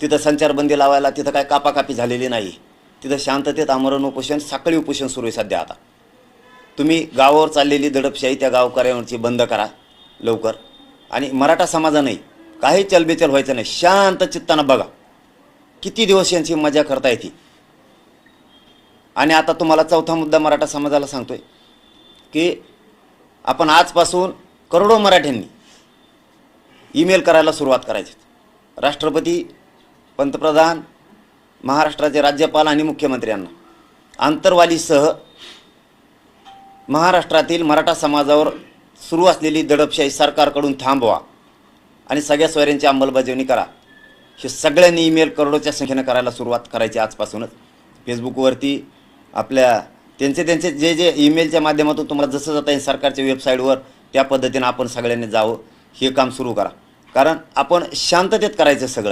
तिथं संचारबंदी लावायला तिथं काय कापाकापी झालेली नाही. तिथं शांततेत आमरण उपोषण, साखळी उपोषण सुरू आहे सध्या. आता तुम्ही गावावर चाललेली दडपशाही त्या गावकऱ्यांवरची बंद करा लवकर. आणि मराठा समाजाने काही चलबिचल व्हायचं नाही, शांत चित्तानं बघा. किती दिवस यांची मजा करता येते. आणि आता तुम्हाला चौथा मुद्दा मराठा समाजाला सांगतोय की आपण आजपासून करोडो मराठ्यांनी ईमेल करायला सुरुवात करायची. राष्ट्रपती, पंतप्रधान, महाराष्ट्राचे राज्यपाल आणि मुख्यमंत्र्यांना आंतरवालीसह महाराष्ट्रातील मराठा समाजावर सुरू असलेली दडपशाही सरकारकडून थांबवा आणि सगळ्या सोयऱ्यांची अंमलबजावणी करा. हे सगळ्यांनी ईमेल करोडोच्या संख्येनं करायला सुरुवात करायची आजपासूनच. फेसबुकवरती आपल्या त्यांचे जे जे ईमेलच्या माध्यमातून तुम्हाला जसं जाता येईल सरकारच्या वेबसाईटवर त्या पद्धतीनं आपण सगळ्यांनी जावं, हे काम सुरू करा. कारण आपण शांततेत करायचं सगळं.